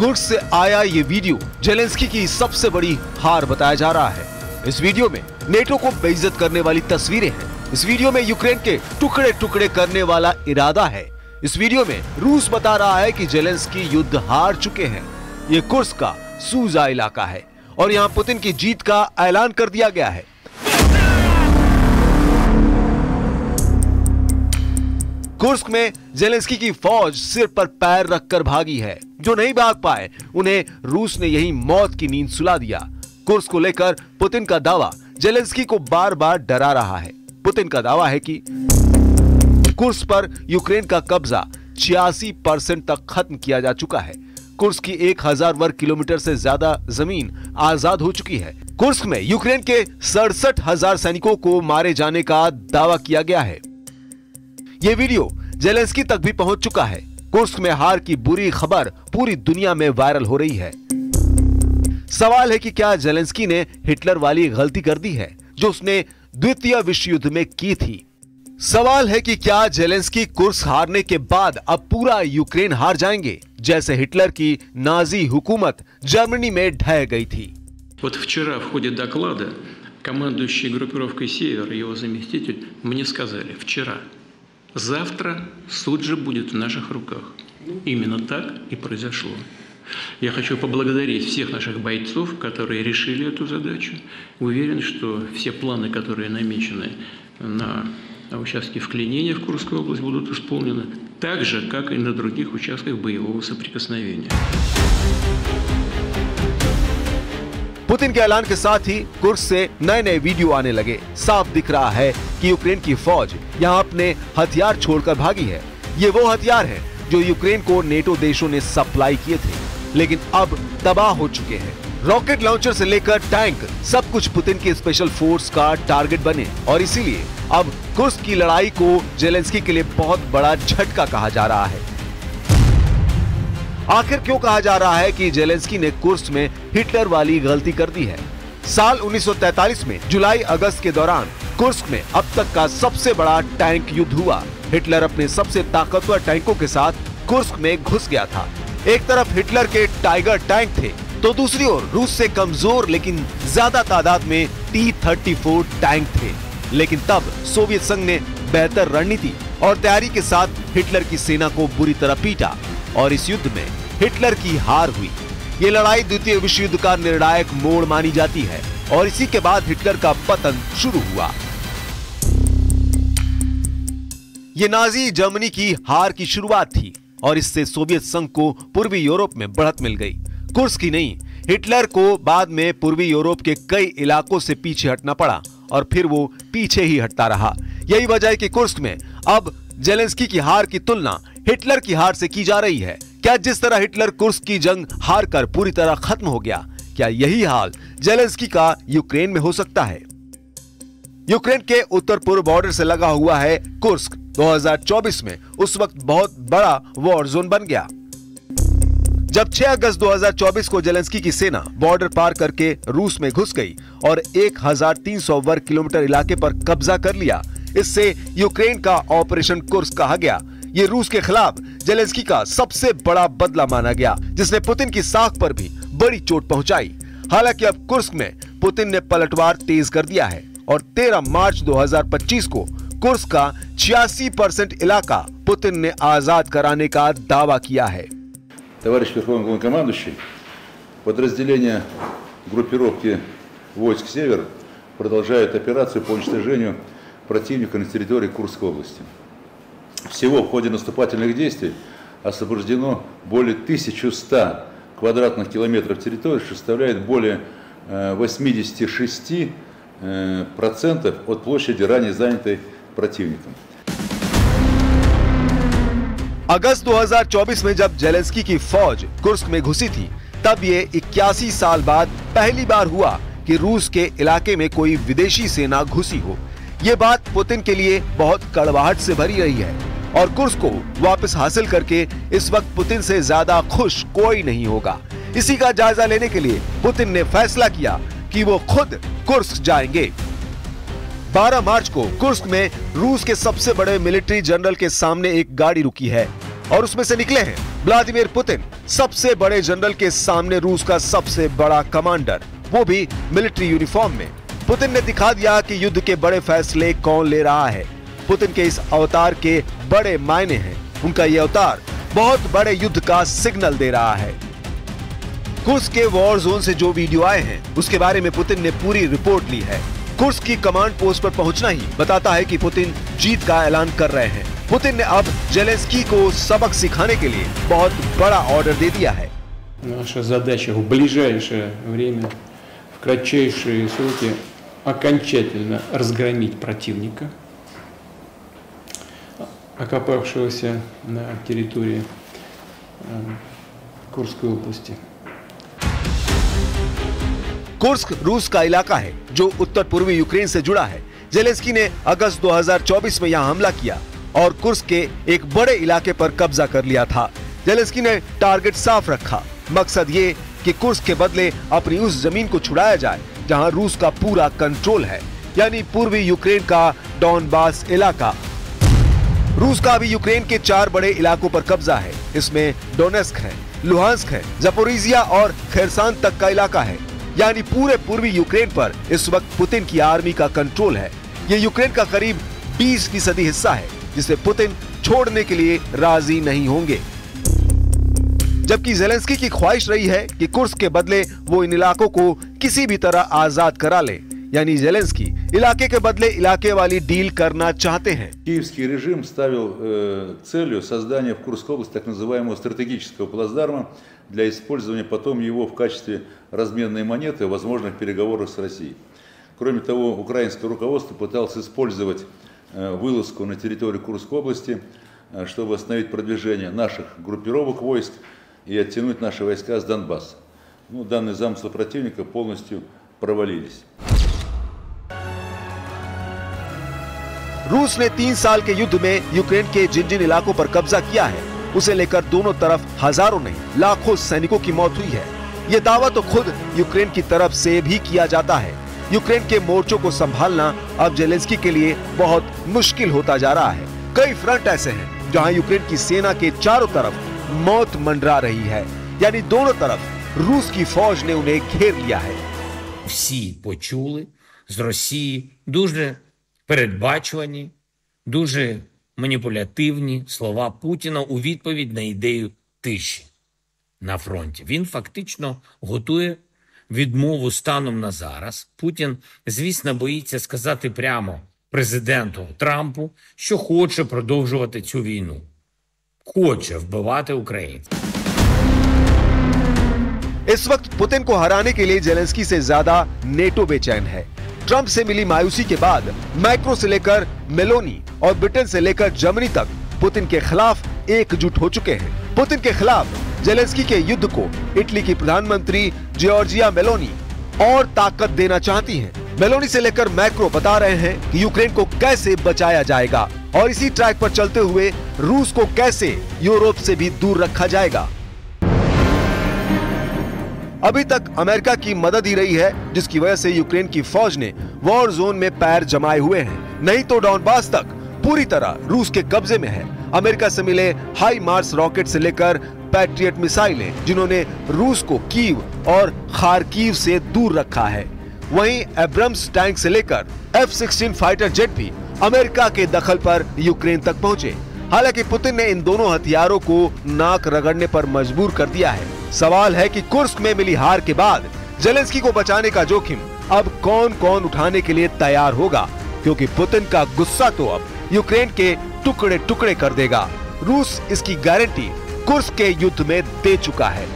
Kursk से आया ये वीडियो जेलेंस्की की सबसे बड़ी हार बताया जा रहा है। इस वीडियो में नेटो को बेइज्जत करने वाली तस्वीरें हैं। इस वीडियो में यूक्रेन के टुकड़े टुकड़े करने वाला इरादा है। इस वीडियो में रूस बता रहा है कि जेलेंस्की युद्ध हार चुके हैं। ये कुर्स्क का सूजा इलाका है और यहाँ पुतिन की जीत का ऐलान कर दिया गया है। कुर्स्क में जेलेंस्की की फौज सिर पर पैर रखकर भागी है। जो नहीं भाग पाए उन्हें रूस ने यही मौत की नींद सुला दिया। कुर्स्क को लेकर पुतिन का दावा जेलेंस्की को बार बार डरा रहा है। पुतिन का दावा है कि कुर्स्क पर यूक्रेन का कब्जा 86% तक खत्म किया जा चुका है। कुर्स्क की 1000 वर्ग किलोमीटर से ज्यादा जमीन आजाद हो चुकी है। कुर्स्क में यूक्रेन के 67,000 सैनिकों को मारे जाने का दावा किया गया है। ये वीडियो जेलेंस्की तक भी पहुंच चुका है। कुर्स्क में हार की बुरी खबर पूरी दुनिया में वायरल हो रही है। सवाल है कि क्या जेलेंस्की ने हिटलर वाली गलती कर दी है जो उसने द्वितीय विश्व युद्ध में की थी। सवाल है कि क्या जेलेंस्की कुर्स्क हारने के बाद अब पूरा यूक्रेन हार जाएंगे जैसे हिटलर की नाजी हुकूमत जर्मनी में ढह गई थी। Вот вчера в ходе доклада командующий группировкой «Север» и его заместитель мне сказали: вчера, завтра суд же будет в наших руках. Именно так и произошло. Я хочу поблагодарить всех наших бойцов, которые решили эту задачу. Уверен, что все планы, которые намечены на участке вклинения в Курскую область, будут исполнены так же, как и на других участках боевого соприкосновения. पुतिन के ऐलान के साथ ही कुर्स्क से नए वीडियो आने लगे। साफ दिख रहा है कि यूक्रेन की फौज यहां अपने हथियार छोड़कर भागी है। ये वो हथियार हैं जो यूक्रेन को नेटो देशों ने सप्लाई किए थे, लेकिन अब तबाह हो चुके हैं। रॉकेट लॉन्चर से लेकर टैंक, सब कुछ पुतिन की स्पेशल फोर्स का टारगेट बने और इसीलिए अब कुर्स्क की लड़ाई को जेलेंस्की के लिए बहुत बड़ा झटका कहा जा रहा है। आखिर क्यों कहा जा रहा है कि जेलेंस्की ने कुर्स्क में हिटलर वाली गलती कर दी है? साल 1943 में जुलाई अगस्त के दौरान कुर्स्क में अब तक का सबसे बड़ा टैंक युद्ध हुआ। हिटलर अपने सबसे ताकतवर टैंकों के साथ कुर्स्क में घुस गया था। एक तरफ हिटलर के टाइगर टैंक थे तो दूसरी ओर रूस से कमजोर लेकिन ज्यादा तादाद में T-34 टैंक थे। लेकिन तब सोवियत संघ ने बेहतर रणनीति और तैयारी के साथ हिटलर की सेना को बुरी तरह पीटा और इस युद्ध में हिटलर की हार हुई। ये लड़ाई द्वितीय विश्व युद्ध का निर्णायक मोड़ मानी जाती है और इसी के बाद हिटलर का पतन शुरू हुआ। ये नाजी जर्मनी की हार की शुरुआत थी और इससे सोवियत संघ को पूर्वी यूरोप में बढ़त मिल गई। कुर्स्क की नहीं, हिटलर को बाद में पूर्वी यूरोप के कई इलाकों से पीछे हटना पड़ा और फिर वो पीछे ही हटता रहा। यही वजह है कि कुर्स्क में अब जेलेंस्की की हार की तुलना हिटलर की हार से की जा रही है। क्या जिस तरह हिटलर कुर्स्क की जंग हार कर पूरी तरह खत्म हो गया, क्या यही हाल जेलेंस्की का यूक्रेन में हो सकता है? यूक्रेन के उत्तर पूर्व बॉर्डर से लगा हुआ है कुर्स्क। 2024 में उस वक्त बहुत बड़ा वॉर जोन बन गया। जब 6 अगस्त 2024 को जेलेंस्की की सेना बॉर्डर पार करके रूस में घुस गई और 1300 वर्ग किलोमीटर इलाके पर कब्जा कर लिया, इससे यूक्रेन का ऑपरेशन कुर्स्क कहा गया। ये रूस के खिलाफ जेलेंस्की का सबसे बड़ा बदला माना गया, जिसने पुतिन की साख पर भी बड़ी चोट पहुंचाई। हालांकि अब कुर्स्क में पुतिन ने पलटवार तेज कर दिया है और 13 मार्च 2025 को कुर्स्क का 86% इलाका पुतिन ने आजाद कराने का दावा किया है। Товарищ Верховный Главнокомандующий, подразделения группировки войск «Север» продолжают операцию по уничтожению противника на территории Курской области. Всего в ходе наступательных действий освобождено более 1100 квадратных километров территории, что составляет более 86% от площади, ранее занятой противником. अगस्त 2024 में जब जेलेंस्की की फौज कुर्स्क में घुसी थी, तब ये 81 साल बाद पहली बार हुआ कि रूस के इलाके में कोई विदेशी सेना घुसी हो। ये बात पुतिन के लिए बहुत कड़वाहट से भरी रही है और कुर्स्क को वापस हासिल करके इस वक्त पुतिन से ज्यादा खुश कोई नहीं होगा। इसी का जायजा लेने के लिए पुतिन ने फैसला किया कि वो खुद कुर्स्क जाएंगे। 12 मार्च को कुर्स्क में रूस के सबसे बड़े मिलिट्री जनरल के सामने एक गाड़ी रुकी है और उसमें से निकले हैं व्लादिमीर पुतिन, सबसे बड़े जनरल के सामने रूस का सबसे बड़ा कमांडर, वो भी मिलिट्री यूनिफॉर्म में। पुतिन ने दिखा दिया कि युद्ध के बड़े फैसले कौन ले रहा है। पुतिन के इस अवतार के बड़े मायने हैं। उनका ये अवतार बहुत बड़े युद्ध का सिग्नल दे रहा है। कुर्स्क के वॉर जोन से जो वीडियो आए हैं उसके बारे में पुतिन ने पूरी रिपोर्ट ली है। कुर्स्क की कमांड पोस्ट पर पहुंचना ही बताता है कि पुतिन जीत का ऐलान कर रहे हैं। पुतिन ने अब जेलेंस्की को सबक सिखाने के लिए बहुत बड़ा ऑर्डर दे दिया है। Наша задача в ближайшее время, в кратчайшие сроки окончательно разгромить противника, окопавшегося на территории Курской области. कुर्स्क रूस का इलाका है जो उत्तर पूर्वी यूक्रेन से जुड़ा है। जेलेंस्की ने अगस्त 2024 में यहां हमला किया और कुर्स्क के एक बड़े इलाके पर कब्जा कर लिया था। जेलेंस्की ने टारगेट साफ रखा, मकसद ये कि कुर्स्क के बदले अपनी उस जमीन को छुड़ाया जाए जहां रूस का पूरा कंट्रोल है, यानी पूर्वी यूक्रेन का डॉनबास इलाका। रूस का अभी यूक्रेन के 4 बड़े इलाकों पर कब्जा है। इसमें डोनेस्क है, लुहांस्क है, ज़पोरिजिया और खेरसान तक का इलाका है, यानी पूरे पूर्वी यूक्रेन पर इस वक्त पुतिन की आर्मी का कंट्रोल है। ये यूक्रेन का करीब 20% हिस्सा है जिसे पुतिन छोड़ने के लिए राजी नहीं होंगे। जबकि जेलेंस्की की ख्वाहिश रही है कि कुर्स्क के बदले वो इन इलाकों को किसी भी तरह आजाद करा ले, यानी जेलेंस्की इलाके के बदले इलाके वाली डील करना चाहते हैं। Киевский режим ставил целью создания в Курской области так называемого стратегического плацдарма для использования потом его в качестве разменной монеты в возможных переговорах с Россией. Кроме того, украинское руководство пыталось использовать вылазку на территорию Курской области, чтобы остановить продвижение наших группировок войск и оттянуть наши войска с Донбасса. Но данные замыслы противника полностью провалились. रूस ने 3 साल के युद्ध में यूक्रेन के जिन जिन इलाकों पर कब्जा किया है उसे लेकर दोनों तरफ हजारों नहीं लाखों सैनिकों की मौत हुई है। ये दावा तो खुद यूक्रेन की तरफ से भी किया जाता है। यूक्रेन के मोर्चों को संभालना अब जेलेंस्की के लिए बहुत मुश्किल होता जा रहा है। कई फ्रंट ऐसे हैं जहां यूक्रेन की सेना के चारों तरफ मौत मंडरा रही है, यानी दोनों तरफ रूस की फौज ने उन्हें घेर लिया है। Всі почули з Росії дуже передбачувані, дуже маніпулятивні слова Путіна у відповідь на ідею тиші на фронті. Він фактично готує відмову станом на зараз. Путін, звісно, боїться сказати прямо президенту Трампу, що хоче продовжувати цю війну. Хоче вбивати українців. इस वक्त पुतिन को हराने के लिए जेलेंस्की से ज्यादा नेटो बेचैन है। ट्रंप से मिली मायूसी के बाद मैक्रो से लेकर मेलोनी और ब्रिटेन से लेकर जर्मनी तक पुतिन के खिलाफ एकजुट हो चुके हैं। पुतिन के खिलाफ जेलेंस्की के युद्ध को इटली की प्रधानमंत्री जॉर्जिया मेलोनी और ताकत देना चाहती हैं। मेलोनी से लेकर मैक्रो बता रहे हैं कि यूक्रेन को कैसे बचाया जाएगा और इसी ट्रैक पर चलते हुए रूस को कैसे यूरोप से भी दूर रखा जाएगा। अभी तक अमेरिका की मदद ही रही है जिसकी वजह से यूक्रेन की फौज ने वॉर जोन में पैर जमाए हुए हैं, नहीं तो डॉनबास तक पूरी तरह रूस के कब्जे में है। अमेरिका से मिले हाई मार्स रॉकेट से लेकर पैट्रियट मिसाइलें जिन्होंने रूस को कीव और खारकीव से दूर रखा है। वहीं एब्रम्स टैंक से लेकर F-16 फाइटर जेट भी अमेरिका के दखल पर यूक्रेन तक पहुंचे। हालांकि पुतिन ने इन दोनों हथियारों को नाक रगड़ने पर मजबूर कर दिया है। सवाल है कि कुर्स्क में मिली हार के बाद जेलेंस्की को बचाने का जोखिम अब कौन कौन उठाने के लिए तैयार होगा, क्योंकि पुतिन का गुस्सा तो अब यूक्रेन के टुकड़े टुकड़े कर देगा। रूस इसकी गारंटी कुर्स्क के युद्ध में दे चुका है।